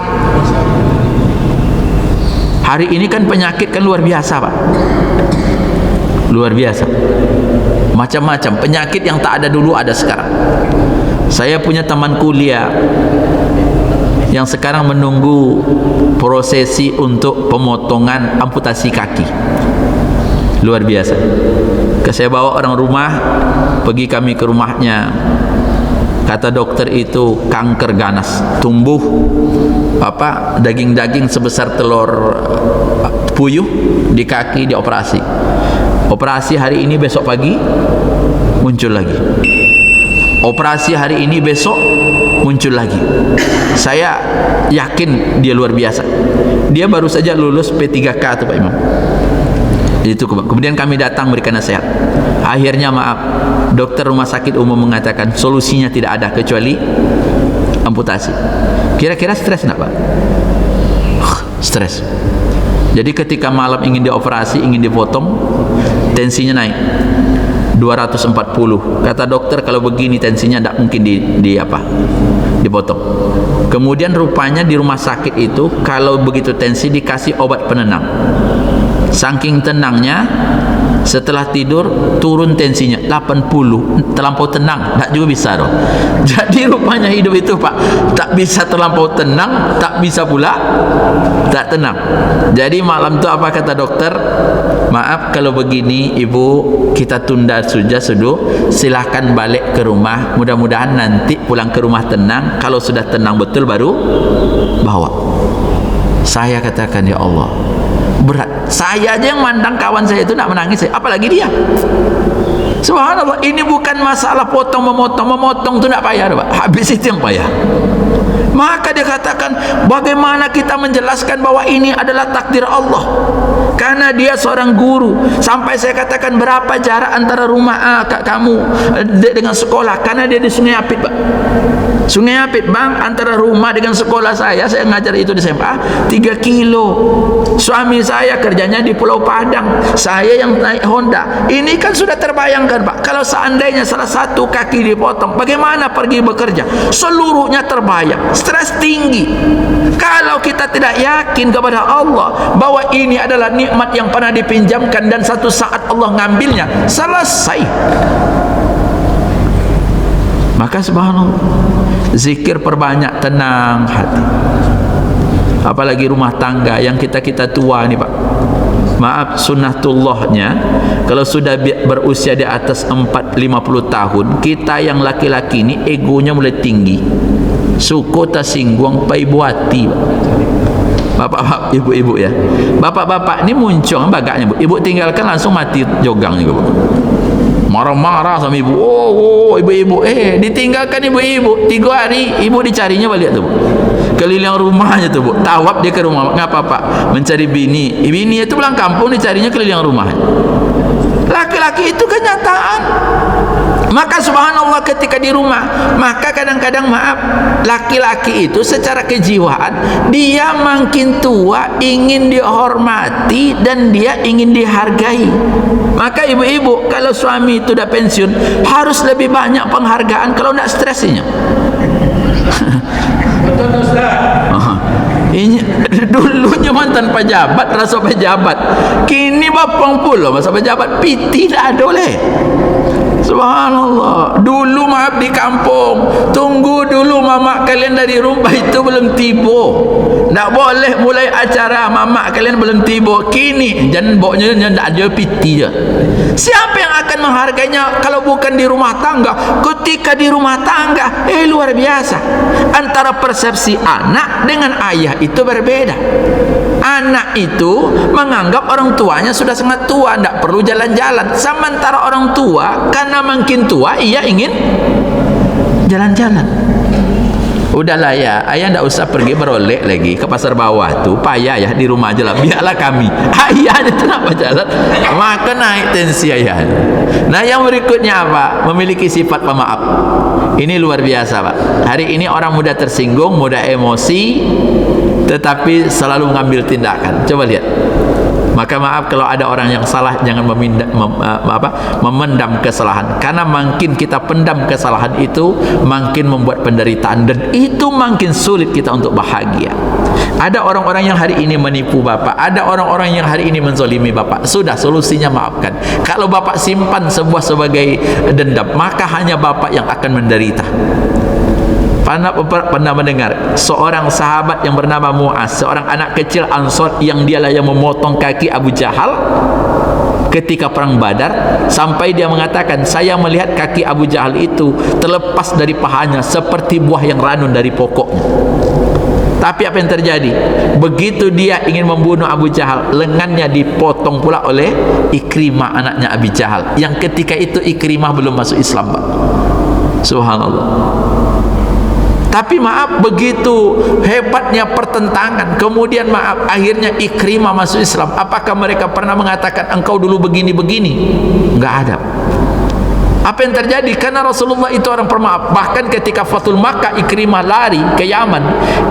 hari ini kan, penyakit kan luar biasa Pak, luar biasa. Macam-macam penyakit yang tak ada dulu ada sekarang. Saya punya teman kuliah yang sekarang menunggu prosesi untuk pemotongan amputasi kaki. Luar biasa. Saya bawa orang rumah, pergi kami ke rumahnya. Kata dokter itu kanker ganas, tumbuh daging-daging sebesar telur puyuh di kaki, dioperasi. Operasi hari ini, besok pagi muncul lagi. Operasi hari ini, besok muncul lagi. Saya yakin dia luar biasa. Dia baru saja lulus P3K tuh Pak Imam. Itu kemudian kami datang memberikan nasihat. Akhirnya maaf, dokter rumah sakit umum mengatakan solusinya tidak ada kecuali amputasi. Kira-kira stres enggak Pak? Stres. Jadi ketika malam ingin dioperasi, ingin dipotong, tensinya naik 240. Kata dokter kalau begini tensinya tidak mungkin dipotong. Kemudian rupanya di rumah sakit itu kalau begitu tensi dikasih obat penenang. Saking tenangnya, setelah tidur turun tensinya 80, terlampau tenang, tak juga bisa dong. Jadi rupanya hidup itu Pak, tak bisa terlampau tenang, tak bisa pula tak tenang. Jadi malam itu apa kata dokter? Maaf kalau begini ibu, kita tunda saja sudah, silahkan balik ke rumah, mudah-mudahan nanti pulang ke rumah tenang. Kalau sudah tenang betul baru bawa. Saya katakan ya Allah, berat. Saya aja yang mandang kawan saya itu nak menangis, apalagi dia. Subhanallah, ini bukan masalah memotong tu nak payah Pak. Habis itu yang payah. Maka dia katakan, bagaimana kita menjelaskan bahwa ini adalah takdir Allah? Karena dia seorang guru. Sampai saya katakan, berapa jarak antara rumah kamu dengan sekolah? Karena dia di Sungai Apit Pak. Sungai Apit Bang, antara rumah dengan sekolah saya ngajar itu di SMA 3 kilo. Suami saya kerjanya di Pulau Padang, saya yang naik Honda. Ini kan sudah terbayangkan Pak, kalau seandainya salah satu kaki dipotong, bagaimana pergi bekerja? Seluruhnya terbayang, stres tinggi. Kalau kita tidak yakin kepada Allah bahwa ini adalah nikmat yang pernah dipinjamkan dan satu saat Allah ngambilnya, selesai. Maka subhanallah, zikir perbanyak, tenang hati. Apalagi rumah tangga yang kita tua ni Pak, maaf, sunnatullahnya kalau sudah berusia di atas 50 tahun, kita yang laki-laki ni egonya mulai tinggi, suku tersinggung pai buati Pak. Bapak-bapak, ibu-ibu ya, bapak-bapak ni muncul bagaknya Bu, ibu tinggalkan langsung mati jogang juga Bu. Marah-marah sama ibu. Oh ibu-ibu, ditinggalkan ibu-ibu 3 hari, ibu dicarinya balik tu Bu, keliling rumahnya tu Bu, tawaf dia ke rumah. Ngapa Pak? Mencari bini. Bini itu pulang kampung, dicarinya keliling rumah. Laki-laki itu kenyataan. Maka subhanallah ketika di rumah, maka kadang-kadang maaf, laki-laki itu secara kejiwaan dia makin tua ingin dihormati dan dia ingin dihargai. Maka ibu-ibu kalau suami itu dah pensiun harus lebih banyak penghargaan, kalau tidak stresinya. Betul Ustaz. Ini dulunya mantan pejabat, rasa pejabat, kini bapang pula masa pejabat, piti tidak ada oleh. Subhanallah, dulu maaf di kampung, tunggu dulu mamak kalian dari rumah itu belum tiba, tak boleh mulai acara mamak kalian belum tiba. Kini jangan boknya tidak ada piti je. Siapa yang akan menghargainya kalau kalau bukan di rumah tangga, ketika di rumah tangga, luar biasa. Antara persepsi anak dengan ayah itu berbeda. Anak itu menganggap orang tuanya sudah sangat tua, tidak perlu jalan-jalan. Sementara orang tua, karena makin tua, ia ingin jalan-jalan. Udahlah ya, ayah tidak usah pergi berolek lagi ke pasar bawah tuh, payah ya, di rumah aja lah, biarlah kami. Ayah itu nak berjalan, maka naik tensi ayah. Nah, yang berikutnya apa? Memiliki sifat pemaaf. Ini luar biasa, Pak. Hari ini orang mudah tersinggung, mudah emosi, tetapi selalu mengambil tindakan. Coba lihat. Maka maaf kalau ada orang yang salah, jangan memendam kesalahan, karena makin kita pendam kesalahan itu makin membuat penderitaan, dan itu makin sulit kita untuk bahagia. Ada orang-orang yang hari ini menipu bapak, ada orang-orang yang hari ini menzalimi bapak. Sudah, solusinya maafkan. Kalau bapak simpan sebuah sebagai dendam, maka hanya bapak yang akan menderita. Pernah mendengar seorang sahabat yang bernama Mu'az, seorang anak kecil Ansor, yang dialah yang memotong kaki Abu Jahal ketika perang Badar, sampai dia mengatakan, saya melihat kaki Abu Jahal itu terlepas dari pahanya seperti buah yang ranun dari pokoknya. Tapi apa yang terjadi? Begitu dia ingin membunuh Abu Jahal, lengannya dipotong pula oleh Ikrimah, anaknya Abu Jahal, yang ketika itu Ikrimah belum masuk Islam, Pak. Subhanallah. Tapi maaf, begitu hebatnya pertentangan, kemudian maaf, akhirnya Ikrimah masuk Islam. Apakah mereka pernah mengatakan engkau dulu begini-begini? Enggak ada. Apa yang terjadi? Karena Rasulullah itu orang pemaaf. Bahkan ketika Fathul Makkah, Ikrimah lari ke Yaman,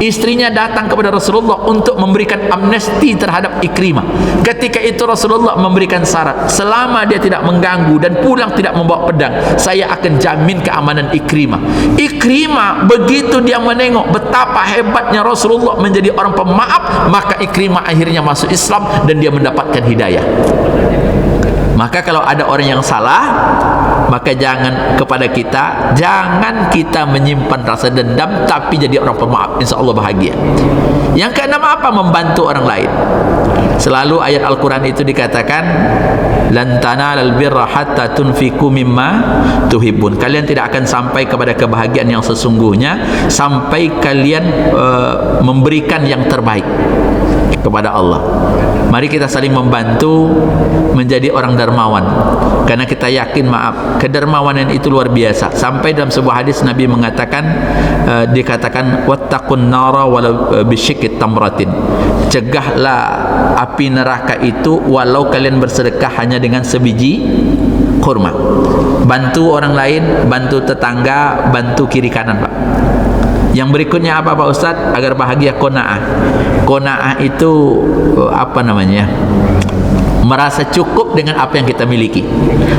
istrinya datang kepada Rasulullah untuk memberikan amnesti terhadap Ikrimah. Ketika itu Rasulullah memberikan syarat, selama dia tidak mengganggu dan pulang tidak membawa pedang, saya akan jamin keamanan Ikrimah. Ikrimah begitu dia menengok betapa hebatnya Rasulullah menjadi orang pemaaf, maka Ikrimah akhirnya masuk Islam dan dia mendapatkan hidayah. Maka kalau ada orang yang salah, maka jangan kepada kita, jangan kita menyimpan rasa dendam, tapi jadi orang pemaaf, insya Allah bahagia. Yang keenam apa? Membantu orang lain. Selalu ayat Al-Quran itu dikatakan, lan tanalal birra hatta tunfiqu mimma tuhibbun. Kalian tidak akan sampai kepada kebahagiaan yang sesungguhnya sampai kalian memberikan yang terbaik kepada Allah. Mari kita saling membantu menjadi orang dermawan, karena kita yakin, maaf, kedermawanan itu luar biasa. Sampai dalam sebuah hadis Nabi mengatakan, dikatakan wattaqun nara walau bisyikit tamratin. Cegahlah api neraka itu walau kalian bersedekah hanya dengan sebiji kurma. Bantu orang lain, bantu tetangga, bantu kiri kanan, Pak. Yang berikutnya apa, Pak Ustaz? Agar bahagia, qanaah. Qanaah itu apa namanya? Merasa cukup dengan apa yang kita miliki,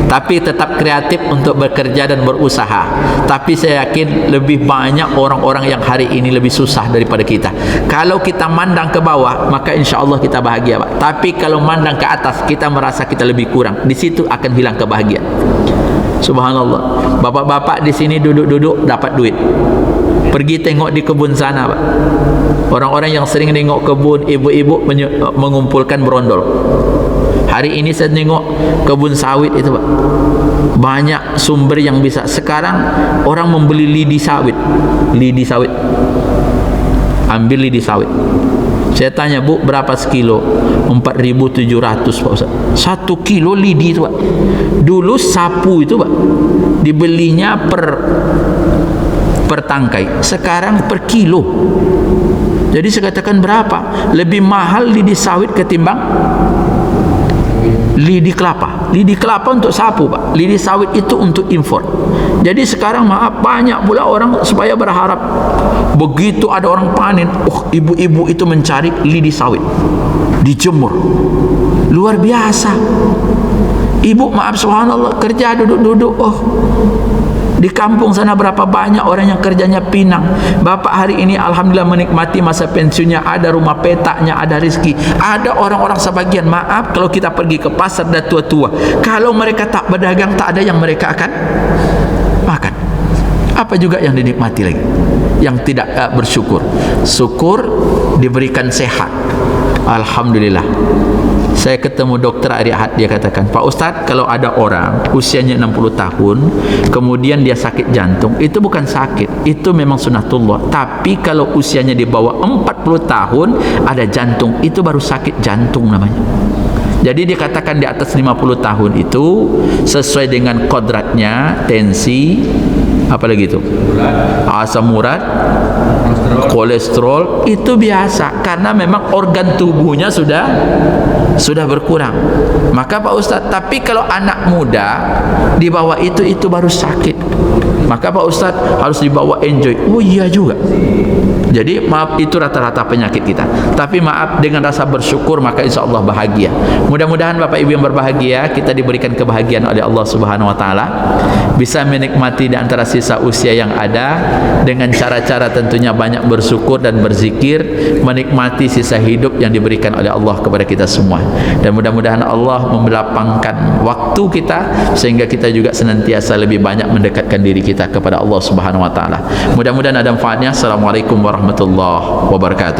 tapi tetap kreatif untuk bekerja dan berusaha. Tapi saya yakin lebih banyak orang-orang yang hari ini lebih susah daripada kita. Kalau kita mandang ke bawah, maka insya Allah kita bahagia, Pak. Tapi kalau mandang ke atas, kita merasa kita lebih kurang. Di situ akan hilang kebahagiaan. Subhanallah. Bapak-bapak di sini duduk-duduk dapat duit. Pergi tengok di kebun sana, Pak. Orang-orang yang sering tengok kebun, ibu-ibu mengumpulkan berondol. Hari ini saya tengok kebun sawit itu, Pak. Banyak sumber yang bisa. Sekarang orang membeli lidi sawit. Lidi sawit. Ambil lidi sawit. Saya tanya, Bu, berapa sekilo? 4.700, Pak Ustaz. 1 kilo lidi itu, Pak. Dulu sapu itu, Pak, dibelinya per tangkai, sekarang per kilo. Jadi saya katakan berapa? Lebih mahal lidi sawit ketimbang lidi kelapa. Lidi kelapa untuk sapu, Pak. Lidi sawit itu untuk impor. Jadi sekarang maaf, banyak pula orang supaya berharap begitu ada orang panen, ibu-ibu itu mencari lidi sawit, dijemur. Luar biasa. Ibu, maaf, subhanallah, kerja duduk-duduk, di kampung sana berapa banyak orang yang kerjanya pinang. Bapak hari ini alhamdulillah menikmati masa pensiunnya, ada rumah petaknya, ada rezeki. Ada orang-orang sebagian, maaf, kalau kita pergi ke pasar dan tua-tua, kalau mereka tak berdagang, tak ada yang mereka akan makan. Apa juga yang dinikmati lagi? Yang tidak bersyukur. Syukur diberikan sehat, alhamdulillah. Saya ketemu dokter hari Ahad, dia katakan, Pak Ustadz, kalau ada orang usianya 60 tahun kemudian dia sakit jantung, itu bukan sakit, itu memang sunatullah. Tapi kalau usianya di bawah 40 tahun ada jantung, itu baru sakit jantung namanya. Jadi dikatakan di atas 50 tahun itu sesuai dengan kodratnya, tensi, apalagi itu, asam urat, kolesterol, itu biasa karena memang organ tubuhnya sudah berkurang. Maka Pak Ustadz, tapi kalau anak muda di bawah itu baru sakit, maka Pak Ustadz harus dibawa enjoy. Oh iya juga. Jadi maaf, itu rata-rata penyakit kita. Tapi maaf, dengan rasa bersyukur maka insya Allah bahagia. Mudah-mudahan Bapak Ibu yang berbahagia, kita diberikan kebahagiaan oleh Allah Subhanahu Wa Taala, bisa menikmati di antara sisa usia yang ada dengan cara-cara tentunya banyak bersyukur dan berzikir, menikmati sisa hidup yang diberikan oleh Allah kepada kita semua. Dan mudah-mudahan Allah melapangkan waktu kita sehingga kita juga senantiasa lebih banyak mendekatkan diri kita kepada Allah Subhanahu Wa Taala. Mudah-mudahan ada manfaatnya. Assalamualaikum warahmatullahi wabarakatuh.